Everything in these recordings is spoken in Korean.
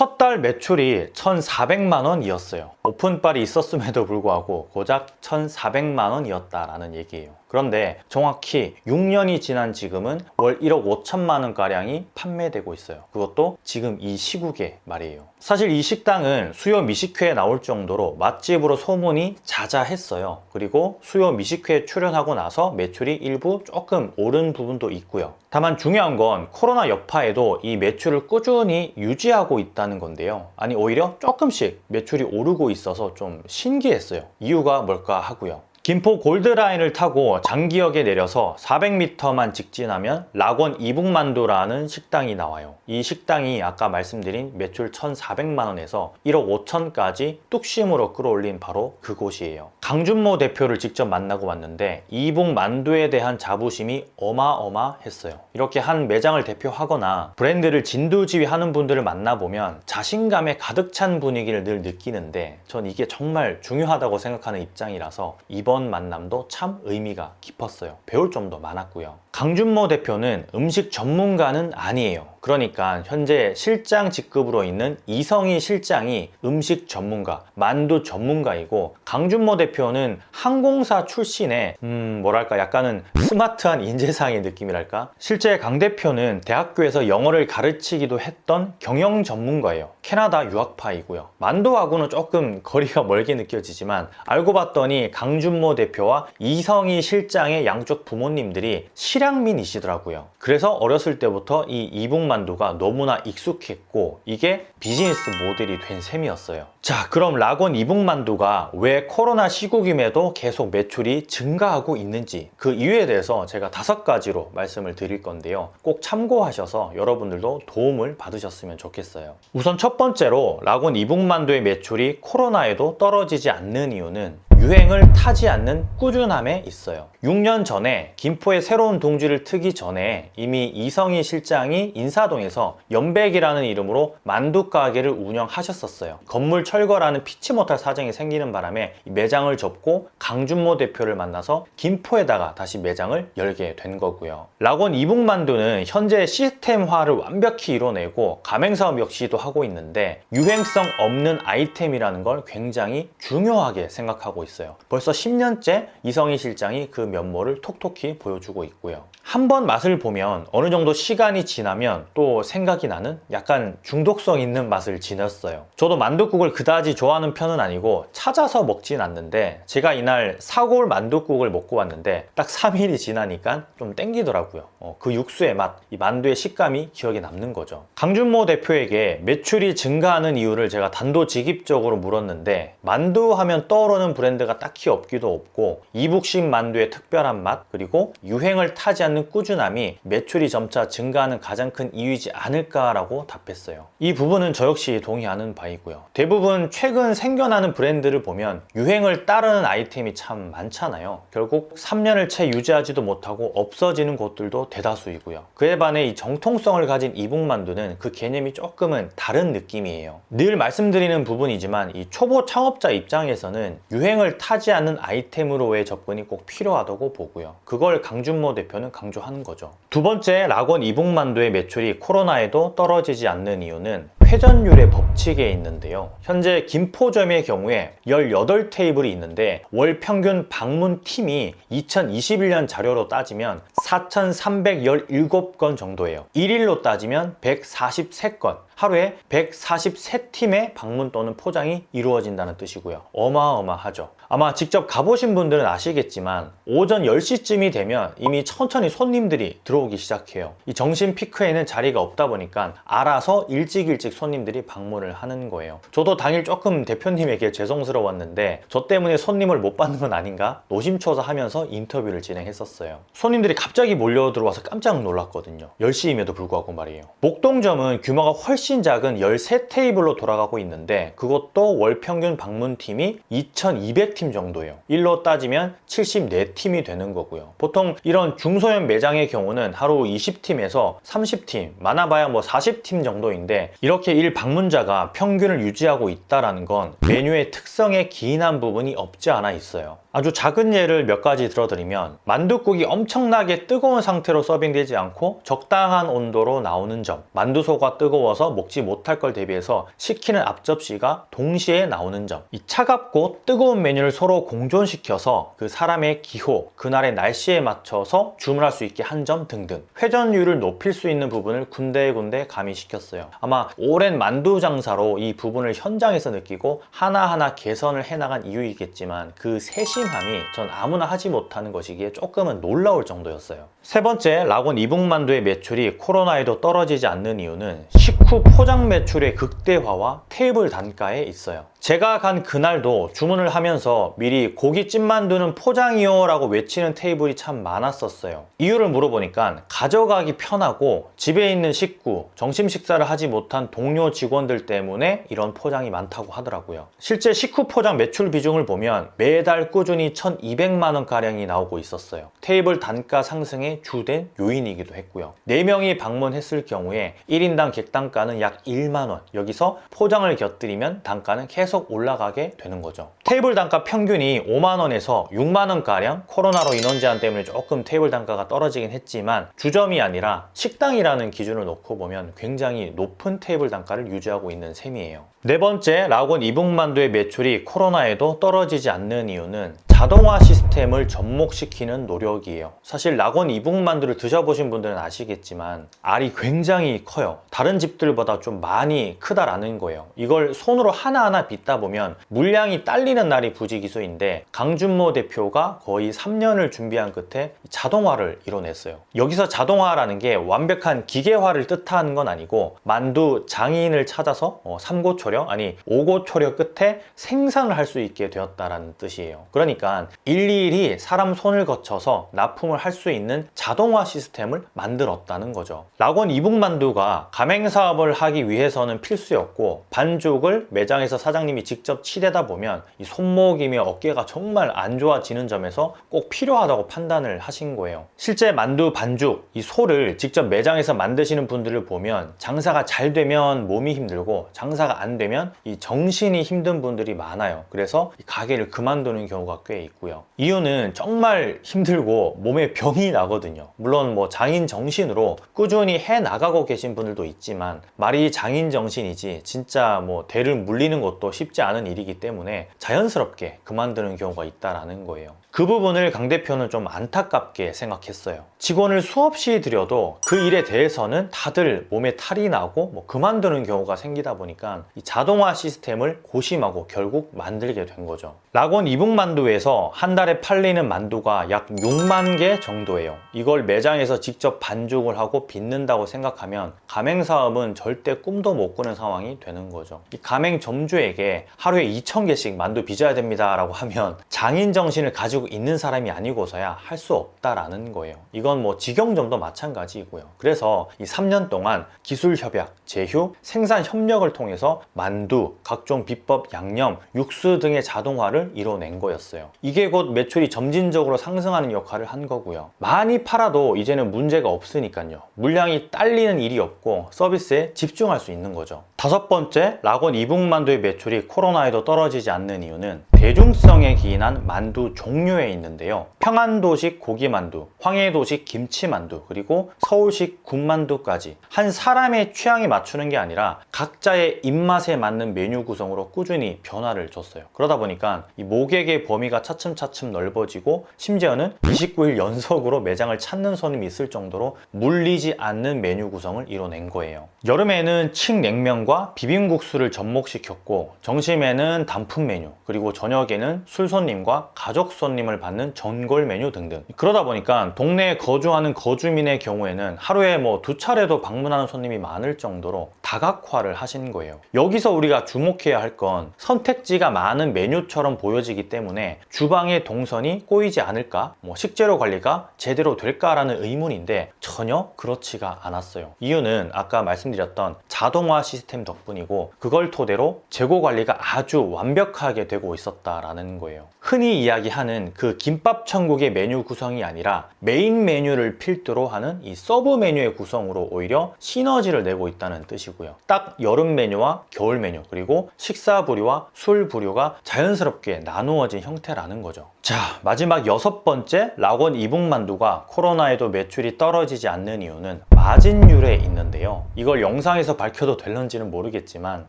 첫 달 매출이 1,400만 원이었어요. 오픈빨이 있었음에도 불구하고 고작 1,400만 원이었다라는 얘기예요. 그런데 정확히 6년이 지난 지금은 월 1억 5천만 원가량이 판매되고 있어요. 그것도 지금 이 시국에 말이에요. 사실 이 식당은 수요 미식회에 나올 정도로 맛집으로 소문이 자자했어요. 그리고 수요 미식회에 출연하고 나서 매출이 일부 조금 오른 부분도 있고요. 다만 중요한 건 코로나 여파에도 이 매출을 꾸준히 유지하고 있다는 건데요. 아니 오히려 조금씩 매출이 오르고 있어서 좀 신기했어요. 이유가 뭘까 하고요. 김포 골드라인을 타고 장기역에 내려서 400m만 직진하면 락원 이북만두라는 식당이 나와요. 이 식당이 아까 말씀드린 매출 1,400만 원에서 1억 5천까지 뚝심으로 끌어올린 바로 그곳이에요. 강준모 대표를 직접 만나고 왔는데 이북만두에 대한 자부심이 어마어마했어요. 이렇게 한 매장을 대표하거나 브랜드를 진두지휘하는 분들을 만나보면 자신감에 가득 찬 분위기를 늘 느끼는데 전 이게 정말 중요하다고 생각하는 입장이라서 이번 만남도 참 의미가 깊었어요. 배울 점도 많았고요. 강준모 대표는 음식 전문가는 아니에요. 그러니까 현재 실장 직급으로 있는 이성희 실장이 음식 전문가, 만두 전문가이고 강준모 대표는 항공사 출신의 뭐랄까 약간은 스마트한 인재상의 느낌이랄까? 실제 강 대표는 대학교에서 영어를 가르치기도 했던 경영 전문가예요. 캐나다 유학파이고요. 만두하고는 조금 거리가 멀게 느껴지지만 알고 봤더니 강준모 대표와 이성희 실장의 양쪽 부모님들이 실향민이시더라고요. 그래서 어렸을 때부터 이 이북만두가 너무나 익숙했고 이게 비즈니스 모델이 된 셈이었어요. 자, 그럼 락원 이북만두가 왜 코로나 시국임에도 계속 매출이 증가하고 있는지 그 이유에 대해서 제가 5가지로 말씀을 드릴 건데요. 꼭 참고하셔서 여러분들도 도움을 받으셨으면 좋겠어요. 우선 첫 번째로 락원 이북만두의 매출이 코로나에도 떨어지지 않는 이유는 유행을 타지 않는 꾸준함에 있어요. 6년 전에 김포에 새로운 동지를 트기 전에 이미 이성희 실장이 인사동에서 연백이라는 이름으로 만두 가게를 운영하셨었어요. 건물 철거라는 피치 못할 사정이 생기는 바람에 매장을 접고 강준모 대표를 만나서 김포에다가 다시 매장을 열게 된 거고요. 락원 이북만두는 현재 시스템화를 완벽히 이뤄내고 가맹사업 역시도 하고 있는데 유행성 없는 아이템이라는 걸 굉장히 중요하게 생각하고 있어요. 벌써 10년째 이성희 실장이 그 면모를 톡톡히 보여주고 있고요. 한번 맛을 보면 어느 정도 시간이 지나면 또 생각이 나는 약간 중독성 있는 맛을 지녔어요. 저도 만둣국을 그다지 좋아하는 편은 아니고 찾아서 먹진 않는데 제가 이날 사골 만둣국을 먹고 왔는데 딱 3일이 지나니까 좀 땡기더라고요. 그 육수의 맛, 이 만두의 식감이 기억에 남는 거죠. 강준모 대표에게 매출이 증가하는 이유를 제가 단도직입적으로 물었는데 만두 하면 떠오르는 브랜드가 딱히 없기도 없고 이북식 만두의 특별한 맛 그리고 유행을 타지 않는 꾸준함이 매출이 점차 증가하는 가장 큰 이유이지 않을까라고 답했어요. 이 부분은 저 역시 동의하는 바이고요. 대부분 최근 생겨나는 브랜드를 보면 유행을 따르는 아이템이 참 많잖아요. 결국 3년을 채 유지하지도 못하고 없어지는 곳들도 대다수이고요. 그에 반해 이 정통성을 가진 이북만두는 그 개념이 조금은 다른 느낌이에요. 늘 말씀드리는 부분이지만 이 초보 창업자 입장에서는 유행을 타지 않는 아이템으로의 접근이 꼭 필요하다고 보고요. 그걸 강준모 대표는 강조하는 거죠. 두 번째, 락원 이북만두의 매출이 코로나에도 떨어지지 않는 이유는 회전율의 법칙에 있는데요. 현재 김포점의 경우에 18테이블이 있는데 월 평균 방문 팀이 2021년 자료로 따지면 4,317건 정도예요. 1일로 따지면 143건. 하루에 143팀의 방문 또는 포장이 이루어진다는 뜻이고요. 어마어마하죠. 아마 직접 가보신 분들은 아시겠지만 오전 10시쯤이 되면 이미 천천히 손님들이 들어오기 시작해요. 이 정신 피크에는 자리가 없다 보니까 알아서 일찍 손님들이 방문을 하는 거예요. 저도 당일 조금 대표님에게 죄송스러웠는데 저 때문에 손님을 못 받는 건 아닌가 노심초사하면서 인터뷰를 진행했었어요. 손님들이 갑자기 몰려 들어와서 깜짝 놀랐거든요. 10시임에도 불구하고 말이에요. 목동점은 규모가 훨씬 작은 13테이블로 돌아가고 있는데 그것도 월 평균 방문팀이 2,200팀 정도예요. 일로 따지면 74팀이 되는 거고요. 보통 이런 중소형 매장의 경우는 하루 20팀에서 30팀, 많아봐야 뭐 40팀 정도인데 이렇게 일 방문자가 평균을 유지하고 있다는 건 메뉴의 특성에 기인한 부분이 없지 않아 있어요. 아주 작은 예를 몇 가지 들어드리면 만둣국이 엄청나게 뜨거운 상태로 서빙되지 않고 적당한 온도로 나오는 점, 만두소가 뜨거워서 먹지 못할 걸 대비해서 시키는 앞접시가 동시에 나오는 점, 이 차갑고 뜨거운 메뉴를 서로 공존시켜서 그 사람의 기호, 그날의 날씨에 맞춰서 주문할 수 있게 한 점 등등, 회전율을 높일 수 있는 부분을 군데군데 가미시켰어요. 아마 오랜 만두 장사로 이 부분을 현장에서 느끼고 하나하나 개선을 해나간 이유이겠지만 그 세심함이 전 아무나 하지 못하는 것이기에 조금은 놀라울 정도였어요. 세 번째, 락원 이북만두의 매출이 코로나에도 떨어지지 않는 이유는 식후 포장 매출의 극대화와 테이블 단가에 있어요. 제가 간 그날도 주문을 하면서 미리 고기 찐만두는 포장이요 라고 외치는 테이블이 참 많았었어요. 이유를 물어보니까 가져가기 편하고 집에 있는 식구, 점심 식사를 하지 못한 동료 직원들 때문에 이런 포장이 많다고 하더라고요. 실제 식후 포장 매출 비중을 보면 매달 꾸준히 1,200만 원가량이 나오고 있었어요. 테이블 단가 상승의 주된 요인이기도 했고요. 4명이 방문했을 경우에 1인당 객단가는 약 1만 원, 여기서 포장을 곁들이면 단가는 계속 올라가게 되는 거죠. 테이블 단가 평균이 5만 원에서 6만 원가량, 코로나로 인원 제한 때문에 조금 테이블 단가가 떨어지긴 했지만 주점이 아니라 식당이라는 기준을 놓고 보면 굉장히 높은 테이블 단가를 유지하고 있는 셈이에요. 네 번째, 락원 이북만두의 매출이 코로나에도 떨어지지 않는 이유는 자동화 시스템을 접목시키는 노력이에요. 사실 락원 이북만두를 드셔보신 분들은 아시겠지만 알이 굉장히 커요. 다른 집들보다 좀 많이 크다라는 거예요. 이걸 손으로 하나하나 빚다 보면 물량이 딸리는 날이 부지기수인데 강준모 대표가 거의 3년을 준비한 끝에 자동화를 이뤄냈어요. 여기서 자동화라는 게 완벽한 기계화를 뜻하는 건 아니고 만두 장인을 찾아서 3고초려 아니 5고초려 끝에 생산을 할 수 있게 되었다라는 뜻이에요. 그러니까 일일이 사람 손을 거쳐서 납품을 할 수 있는 자동화 시스템을 만들었다는 거죠. 락원 이북만두가 가맹사업을 하기 위해서는 필수였고 반죽을 매장에서 사장님이 직접 치대다 보면 이 손목이며 어깨가 정말 안 좋아지는 점에서 꼭 필요하다고 판단을 하신 거예요. 실제 만두 반죽, 이 소를 직접 매장에서 만드시는 분들을 보면 장사가 잘 되면 몸이 힘들고 장사가 안 되면 이 정신이 힘든 분들이 많아요. 그래서 이 가게를 그만두는 경우가 꽤 있고요. 이유는 정말 힘들고 몸에 병이 나거든요. 물론 뭐 장인 정신으로 꾸준히 해 나가고 계신 분들도 있지만 말이 장인 정신이지 진짜 뭐 대를 물리는 것도 쉽지 않은 일이기 때문에 자연스럽게 그만두는 경우가 있다라는 거예요. 그 부분을 강 대표는 좀 안타깝게 생각했어요. 직원을 수없이 들여도 그 일에 대해서는 다들 몸에 탈이 나고 뭐 그만두는 경우가 생기다 보니까 이 자동화 시스템을 고심하고 결국 만들게 된 거죠. 락원 이북만두에서 한 달에 팔리는 만두가 약 6만 개 정도예요. 이걸 매장에서 직접 반죽을 하고 빚는다고 생각하면 가맹사업은 절대 꿈도 못 꾸는 상황이 되는 거죠. 이 가맹점주에게 하루에 2,000개씩 만두 빚어야 됩니다 라고 하면 장인 정신을 가지고 있는 사람이 아니고서야 할 수 없다라는 거예요. 이건 뭐 직영점도 마찬가지이고요. 그래서 이 3년 동안 기술 협약, 제휴, 생산 협력을 통해서 만두, 각종 비법 양념, 육수 등의 자동화를 이뤄낸 거였어요. 이게 곧 매출이 점진적으로 상승하는 역할을 한 거고요. 많이 팔아도 이제는 문제가 없으니까요. 물량이 딸리는 일이 없고 서비스에 집중할 수 있는 거죠. 다섯 번째, 락원 이북만두의 매출이 코로나에도 떨어지지 않는 이유는 대중성에 기인한 만두 종류에 있는데요. 평안도식 고기만두, 황해도식 김치만두, 그리고 서울식 군만두까지 한 사람의 취향에 맞추는 게 아니라 각자의 입맛에 맞는 메뉴 구성으로 꾸준히 변화를 줬어요. 그러다 보니까 이 모객의 범위가 차츰차츰 넓어지고 심지어는 29일 연속으로 매장을 찾는 손님이 있을 정도로 물리지 않는 메뉴 구성을 이뤄낸 거예요. 여름에는 칡냉면과 비빔국수를 접목시켰고 점심에는 단품 메뉴, 그리고 저녁에는 술 손님과 가족 손님을 받는 전골 메뉴 등등. 그러다 보니까 동네에 거주하는 거주민의 경우에는 하루에 뭐 2차례도 방문하는 손님이 많을 정도로 다각화를 하신 거예요. 여기서 우리가 주목해야 할 건 선택지가 많은 메뉴처럼 보여지기 때문에 주방의 동선이 꼬이지 않을까, 뭐 식재료 관리가 제대로 될까라는 의문인데 전혀 그렇지가 않았어요. 이유는 아까 말씀드렸던 자동화 시스템 덕분이고 그걸 토대로 재고 관리가 아주 완벽하게 되고 있었다라는 거예요. 흔히 이야기하는 그 김밥 천국의 메뉴 구성이 아니라 메인 메뉴를 필두로 하는 이 서브 메뉴의 구성으로 오히려 시너지를 내고 있다는 뜻이고요. 딱 여름 메뉴와 겨울 메뉴, 그리고 식사 부류와 술 부류가 자연스럽게 나누어진 형태라는 거죠. 자, 마지막 6번째, 락원 이북만두가 코로나에도 매출이 떨어지지 않는 이유는 마진율에 있는데요. 이걸 영상에서 밝혀도 될런지는 모르겠지만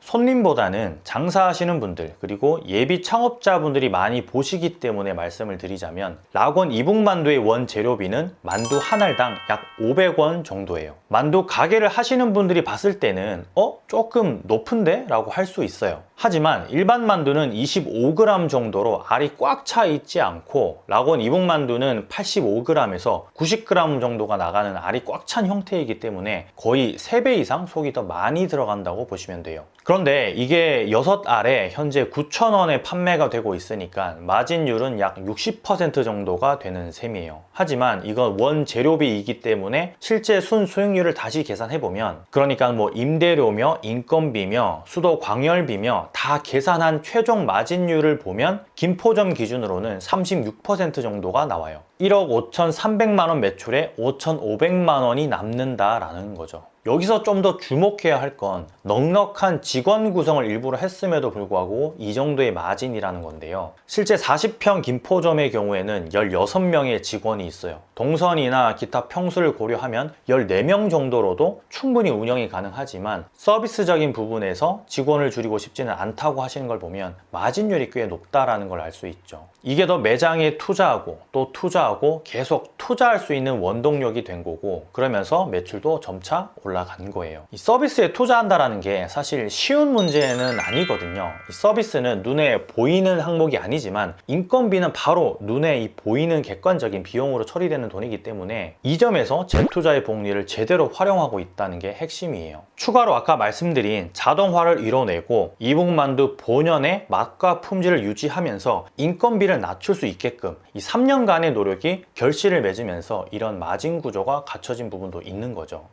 손님보다는 장사하시는 분들, 그리고 예비 창업자분들이 많이 보시기 때문에 말씀을 드리자면, 락원 이북만두의 원재료비는 만두 한 알당 약 500원 정도예요. 만두 가게를 하시는 분들이 봤을 때는 조금 높은데? 라고 할 수 있어요. 하지만 일반 만두는 25g 정도로 알이 꽉 차 있지 않고, 락원 이북만두는 85g에서 90g 정도가 나가는 알이 꽉 찬 형태이기 때문에 거의 3배 이상 속이 더 많이 들어간다고 보시면 돼요. 그런데 이게 6알에 현재 9,000원에 판매가 되고 있으니까 마진율은 약 60% 정도가 되는 셈이에요. 하지만 이건 원재료비이기 때문에 실제 순수익률을 다시 계산해보면, 그러니까 뭐 임대료며 인건비며 수도 광열비며 다 계산한 최종 마진율을 보면 김포점 기준으로는 36% 정도가 나와요. 1억 5,300만 원 매출에 5,500만 원이 남는다라는 거죠. 여기서 좀 더 주목해야 할 건 넉넉한 직원 구성을 일부러 했음에도 불구하고 이 정도의 마진이라는 건데요. 실제 40평 김포점의 경우에는 16명의 직원이 있어요. 동선이나 기타 평수를 고려하면 14명 정도로도 충분히 운영이 가능하지만 서비스적인 부분에서 직원을 줄이고 싶지는 않다고 하시는 걸 보면 마진율이 꽤 높다라는 걸 알 수 있죠. 이게 더 매장에 투자하고 또 투자하고 계속 투자할 수 있는 원동력이 된 거고, 그러면서 매출도 점차 올라간 거예요. 이 서비스에 투자한다라는 게 사실 쉬운 문제는 아니거든요. 이 서비스는 눈에 보이는 항목이 아니지만 인건비는 바로 눈에 이 보이는 객관적인 비용으로 처리되는 돈이기 때문에 이 점에서 재투자의 복리를 제대로 활용하고 있다는 게 핵심이에요. 추가로 아까 말씀드린 자동화를 이뤄내고 이북만두 본연의 맛과 품질을 유지하면서 인건비를 낮출 수 있게끔 이 3년간의 노력이 결실을 맺으면서 이런 마진 구조가 갖춰진 부분도 있는 거죠.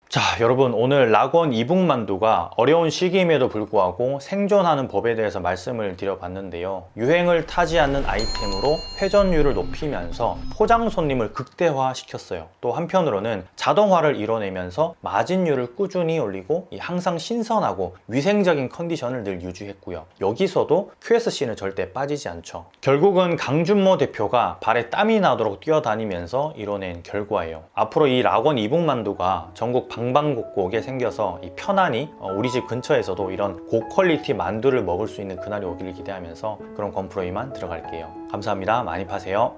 자, 여러분, 오늘 락원 이북만두가 어려운 시기임에도 불구하고 생존하는 법에 대해서 말씀을 드려봤는데요. 유행을 타지 않는 아이템으로 회전율을 높이면서 포장 손님을 극대화시켰어요. 또 한편으로는 자동화를 이뤄내면서 마진율을 꾸준히 올리고 항상 신선하고 위생적인 컨디션을 늘 유지했고요. 여기서도 QSC는 절대 빠지지 않죠. 결국은 강준모 대표가 발에 땀이 나도록 뛰어다니면서 이뤄낸 결과예요. 앞으로 이 락원 이북만두가 전국 방방곡곡에 생겨서 이 편안히 우리 집 근처에서도 이런 고퀄리티 만두를 먹을 수 있는 그날이 오기를 기대하면서 그런 건프로 이만 들어갈게요. 감사합니다. 많이 파세요.